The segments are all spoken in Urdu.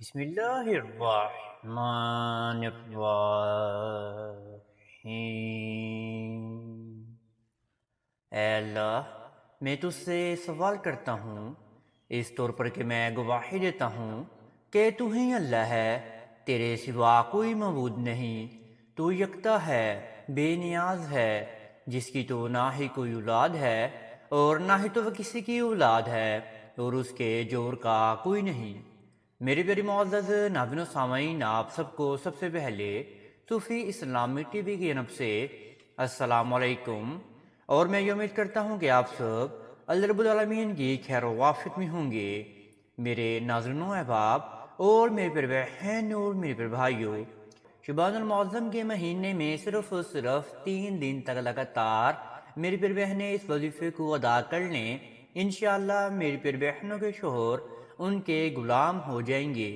بسم اللہ الرحمن الرحیم۔ اے اللہ، میں تجھ سے سوال کرتا ہوں اس طور پر کہ میں گواہی دیتا ہوں کہ تو ہی اللہ ہے، تیرے سوا کوئی معبود نہیں، تو یکتا ہے، بے نیاز ہے، جس کی تو نہ ہی کوئی اولاد ہے اور نہ ہی تو وہ کسی کی اولاد ہے اور اس کے جور کا کوئی نہیں۔ میرے پیارے معزز ناظرین و سامعین، آپ سب کو سب سے پہلے صوفی اسلامی ٹی وی کی جانب سے السلام علیکم، اور میں یہ امید کرتا ہوں کہ آپ سب اللہ رب العالمین کی خیر و عافیت میں ہوں گے۔ میرے ناظرین و احباب اور میرے پیارے بہن اور میرے پیارے بھائیوں، شعبان المعظم کے مہینے میں صرف 3 دن تک لگاتار میری پیاری بہنیں اس وظیفے کو ادا کر لیں، انشاءاللہ میری پیاری بہنوں کے شوہر ان کے غلام ہو جائیں گے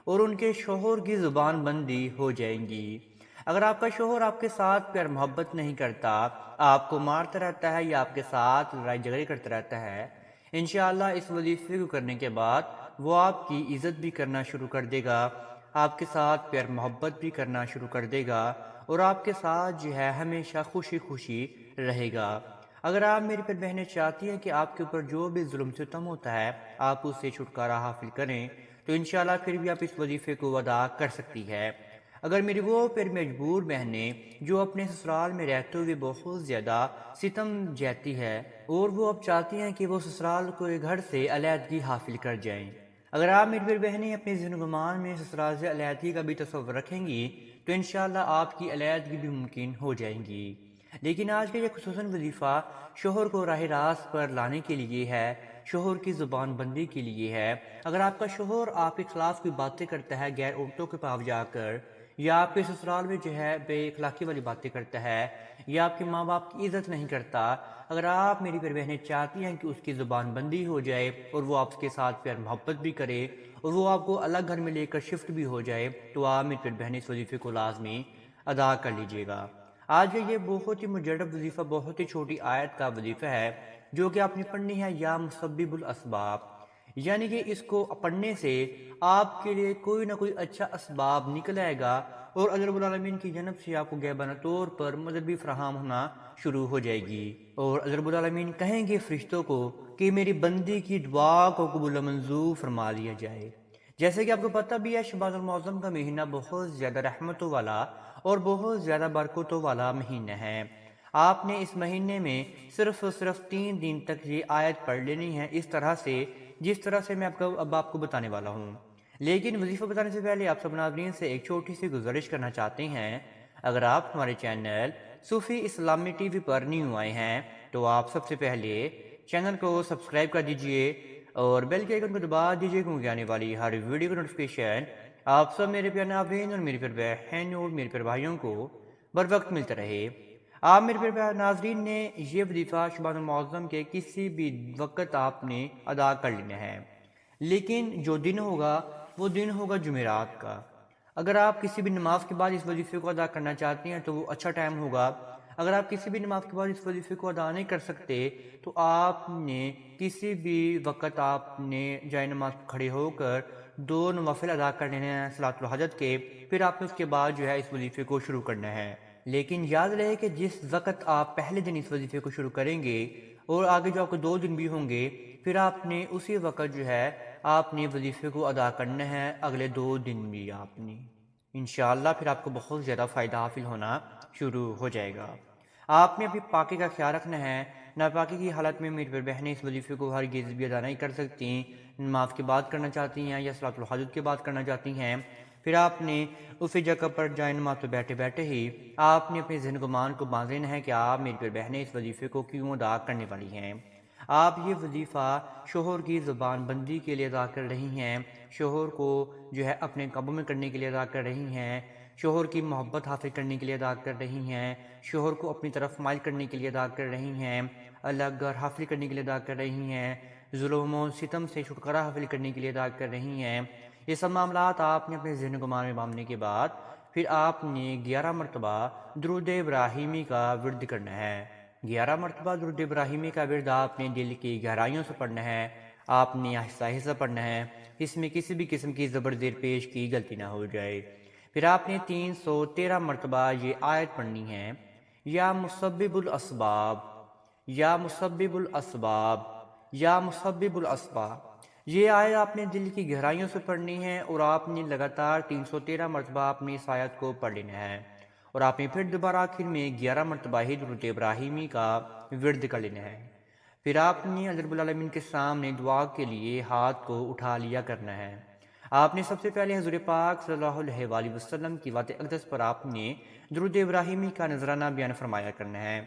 اور ان کے شوہر کی زبان بندی ہو جائیں گی۔ اگر آپ کا شوہر آپ کے ساتھ پیار محبت نہیں کرتا، آپ کو مارتا رہتا ہے یا آپ کے ساتھ لڑائی جھگڑے کرتا رہتا ہے، انشاءاللہ اس وظیفے کو کرنے کے بعد وہ آپ کی عزت بھی کرنا شروع کر دے گا، آپ کے ساتھ پیار محبت بھی کرنا شروع کر دے گا اور آپ کے ساتھ جو ہے ہمیشہ خوشی خوشی رہے گا۔ اگر آپ میری پر بہنیں چاہتی ہیں کہ آپ کے اوپر جو بھی ظلم ستم ہوتا ہے آپ اس سے چھٹکارا حاصل کریں، تو انشاءاللہ پھر بھی آپ اس وظیفے کو ادا کر سکتی ہے۔ اگر میری وہ پھر مجبور بہنیں جو اپنے سسرال میں رہتے ہوئے بہت زیادہ ستم جاتی ہے اور وہ اب چاہتی ہیں کہ وہ سسرال کو گھر سے علیحدگی حاصل کر جائیں، اگر آپ میری پھر بہنیں اپنے ذہن و گمان میں سسرال سے علیحدگی کا بھی تصور رکھیں گی تو انشاءاللہ آپ کی علیحدگی بھی ممکن ہو جائیں گی۔ لیکن آج کا یہ خصوصاً وظیفہ شوہر کو راہ راست پر لانے کے لیے ہے، شوہر کی زبان بندی کے لیے ہے۔ اگر آپ کا شوہر آپ کے خلاف کوئی باتیں کرتا ہے غیر عورتوں کے پاس جا کر، یا آپ کے سسرال میں جو ہے بے اخلاقی والی باتیں کرتا ہے، یا آپ کے ماں باپ کی عزت نہیں کرتا، اگر آپ میری پیاری بہنیں چاہتی ہیں کہ اس کی زبان بندی ہو جائے اور وہ آپ کے ساتھ پیار محبت بھی کرے اور وہ آپ کو الگ گھر میں لے کر شفٹ بھی ہو جائے، تو آپ میری پیاری بہنیں اس وظیفے کو لازمی ادا کر لیجئے گا۔ آج یہ بہت ہی مجرب وظیفہ، بہت ہی چھوٹی آیت کا وظیفہ ہے جو کہ آپ نے پڑھنی ہے، یا مسبب الاسباب، یعنی کہ اس کو پڑھنے سے آپ کے لیے کوئی نہ کوئی اچھا اسباب نکل آئے گا اور اللہ رب العالمین کی جانب سے آپ کو غیبانہ طور پر مدد بھی فراہم ہونا شروع ہو جائے گی، اور اللہ رب العالمین کہیں گے فرشتوں کو کہ میری بندی کی دعا کو قبول و منظور فرما لیا جائے۔ جیسے کہ آپ کو پتہ بھی ہے، شعبان المعظم کا مہینہ بہت زیادہ رحمتوں والا اور بہت زیادہ برکتوں والا مہینہ ہے۔ آپ نے اس مہینے میں صرف 3 دن تک یہ آیت پڑھ لینی ہے، اس طرح سے جس طرح سے میں اب آپ کو بتانے والا ہوں۔ لیکن وظیفہ بتانے سے پہلے آپ سب ناظرین سے ایک چھوٹی سی گزارش کرنا چاہتے ہیں، اگر آپ ہمارے چینل صوفی اسلامی ٹی وی پر نیو آئے ہیں تو آپ سب سے پہلے چینل کو سبسکرائب کر دیجئے اور بیل کے آئیکن کو دبا دیجئے، کیونکہ آنے والی ہر ویڈیو کا نوٹیفیکیشن آپ سب میرے پیارے ناظرین اور میرے پیارے بہن اور میرے پیارے بھائیوں کو بر وقت ملتا رہے۔ آپ میرے پیارے ناظرین نے یہ وظیفہ شعبان المعظم کے کسی بھی وقت آپ نے ادا کر لینا ہے، لیکن جو دن ہوگا وہ دن ہوگا جمعرات کا۔ اگر آپ کسی بھی نماز کے بعد اس وظیفے کو ادا کرنا چاہتے ہیں تو وہ اچھا ٹائم ہوگا۔ اگر آپ کسی بھی نماز کے بعد اس وظیفے کو ادا نہیں کر سکتے تو آپ نے کسی بھی وقت آپ نے جائے نماز کھڑے ہو کر 2 نوافل ادا کر لینے ہیں صلاۃ الحاجت کے، پھر آپ نے اس کے بعد جو ہے اس وظیفے کو شروع کرنا ہے۔ لیکن یاد رہے کہ جس وقت آپ پہلے دن اس وظیفے کو شروع کریں گے اور آگے جو آپ کو 2 دن بھی ہوں گے، پھر آپ نے اسی وقت جو ہے آپ نے وظیفے کو ادا کرنا ہے، اگلے 2 دن بھی آپ نے، انشاءاللہ پھر آپ کو بہت زیادہ فائدہ حاصل ہونا شروع ہو جائے گا۔ آپ نے اپنی پاکی کا خیال رکھنا ہے، ناپاکی کی حالت میں میری پر بہنیں اس وظیفے کو ہرگز بھی ادا نہیں کر سکتی، نماز کے بعد کرنا چاہتی ہیں یا صلاۃ الحاجت کے بعد کرنا چاہتی ہیں، پھر آپ نے اسی جگہ پر جائے نماز پہ بیٹھے بیٹھے ہی آپ نے اپنے ذہن گمان کو باندھ لینا ہے کہ آپ میری پر بہنیں اس وظیفے کو کیوں ادا کرنے والی ہیں۔ آپ یہ وظیفہ شوہر کی زبان بندی کے لیے ادا کر رہی ہیں، شوہر کو جو ہے اپنے قابو میں کرنے کے لیے ادا کر رہی ہیں، شوہر کی محبت حاصل کرنے کے لیے ادا کر رہی ہیں، شوہر کو اپنی طرف مائل کرنے کے لیے ادا کر رہی ہیں، الگ گھر حاصل کرنے کے لیے ادا کر رہی ہیں، ظلم و ستم سے چھٹکارا حاصل کرنے کے لیے ادا کر رہی ہیں۔ یہ سب معاملات آپ نے اپنے ذہن گمان میں باندھنے کے بعد پھر آپ نے 11 مرتبہ درود ابراہیمی کا ورد کرنا ہے۔ 11 مرتبہ درود ابراہیمی کا ورد آپ نے دل کی گہرائیوں سے پڑھنا ہے، آپ نے آہستہ آہستہ پڑھنا ہے، اس میں کسی بھی قسم کی زبر زیر پیش کی غلطی نہ ہو جائے۔ پھر آپ نے 313 مرتبہ یہ آیت پڑھنی ہے، یا مسبب الاسباب، یا مسبب الاسباب، یا مسبب الاسباب۔ یہ آیت آپ نے دل کی گہرائیوں سے پڑھنی ہے، اور آپ نے لگاتار 313 مرتبہ اپنی اس آیت کو پڑھ لینا ہے، اور آپ نے پھر دوبارہ آخر میں 11 مرتبہ ہی درود ابراہیمی کا ورد کر لینا ہے۔ پھر آپ نے اللہ رب العالمین کے سامنے دعا کے لیے ہاتھ کو اٹھا لیا کرنا ہے۔ آپ نے سب سے پہلے حضور پاک صلی اللہ علیہ وآلہ وسلم کی ذات اقدس پر آپ نے درود ابراہیمی کا نذرانہ بیان فرمایا کرنا ہے۔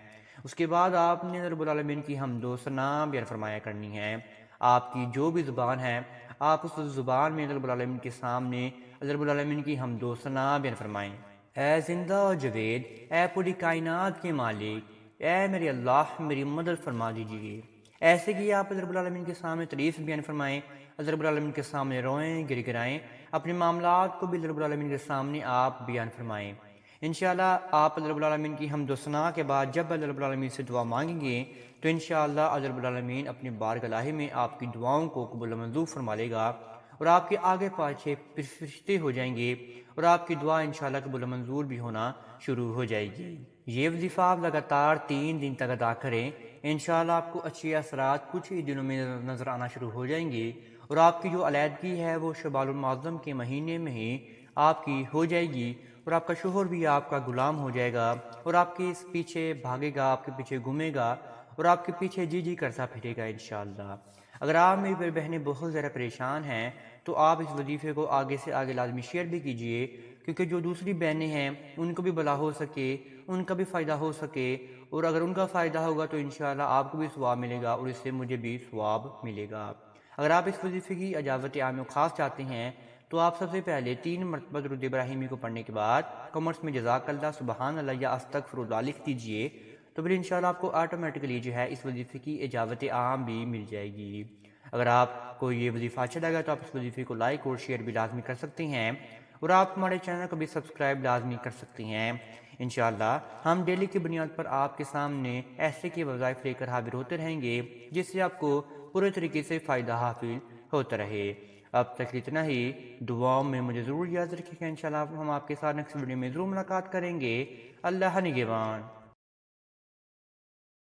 اس کے بعد آپ نے رب العالمین کی حمد و ثنا بیان فرمایا کرنی ہے۔ آپ کی جو بھی زبان ہے، آپ اس زبان میں رب العالمین کے سامنے رب العالمین کی حمد و ثنا بیان فرمائیں۔ اے زندہ و جاوید، اے پوری کائنات کے مالک، اے میرے اللہ میری مدد فرما دیجیے۔ ایسے کہ آپ رب العالمین کے سامنے تعریف بیان فرمائیں، رب العالمین کے سامنے روئیں گر گرائیں، اپنے معاملات کو بھی رب العالمین کے سامنے آپ بیان فرمائیں۔ انشاءاللہ آپ رب العالمین کی حمد و ثنا کے بعد جب رب العالمین سے دعا مانگیں گے تو انشاءاللہ رب العالمین اپنے بارگاہ میں آپ کی دعاؤں کو قبول و منظور فرما لے گا، اور آپ کے آگے پاچھے فرشتے ہو جائیں گے، اور آپ کی دعا انشاءاللہ قبول و منظور بھی ہونا شروع ہو جائے گی۔ یہ وظیفہ آپ لگاتار 3 دن تک ادا کریں، انشاءاللہ آپ کو اچھے اثرات کچھ ہی دنوں میں نظر آنا شروع ہو جائیں گے، اور آپ کی جو علیحدگی ہے وہ شوال المعظم کے مہینے میں ہی آپ کی ہو جائے گی، اور آپ کا شوہر بھی آپ کا غلام ہو جائے گا، اور آپ کے پیچھے بھاگے گا، آپ کے پیچھے گھومے گا، اور آپ کے پیچھے جی جی کرتا پھرے گا انشاءاللہ۔ اگر آپ میری بہنیں بہت زیادہ پریشان ہیں تو آپ اس وظیفے کو آگے سے آگے لازمی شیئر بھی کیجئے، کیونکہ جو دوسری بہنیں ہیں ان کو بھی بھلا ہو سکے، ان کا بھی فائدہ ہو سکے، اور اگر ان کا فائدہ ہوگا تو انشاءاللہ آپ کو بھی ثواب ملے گا، اور اس سے مجھے بھی ثواب ملے گا۔ اگر آپ اس وظیفے کی اجازت عام و خاص چاہتے ہیں تو آپ سب سے پہلے 3 مرتبہ درود ابراہیمی کو پڑھنے کے بعد کمنٹس میں جزاک اللہ، سبحان اللہ یا استغفر اللہ لکھ دیجئے، تو پھر انشاءاللہ آپ کو آٹومیٹکلی جو ہے اس وظیفے کی اجازت عام بھی مل جائے گی۔ اگر آپ کو یہ وظیفہ اچھا لگا تو آپ اس وظیفے کو لائک اور شیئر بھی لازمی کر سکتے ہیں، اور آپ ہمارے چینل کو بھی سبسکرائب لازمی کر سکتے ہیں۔ انشاءاللہ ہم ڈیلی کی بنیاد پر آپ کے سامنے ایسے کے وظائف لے کر حاضر ہوتے رہیں گے جس سے آپ کو پورے طریقے سے فائدہ حاصل ہوتا رہے۔ اب تک اتنا ہی، دعاؤں میں مجھے ضرور یاد رکھیے گا، انشاءاللہ ہم آپ کے ساتھ نیکسٹ ویڈیو میں ضرور ملاقات کریں گے۔ اللہ نگہبان۔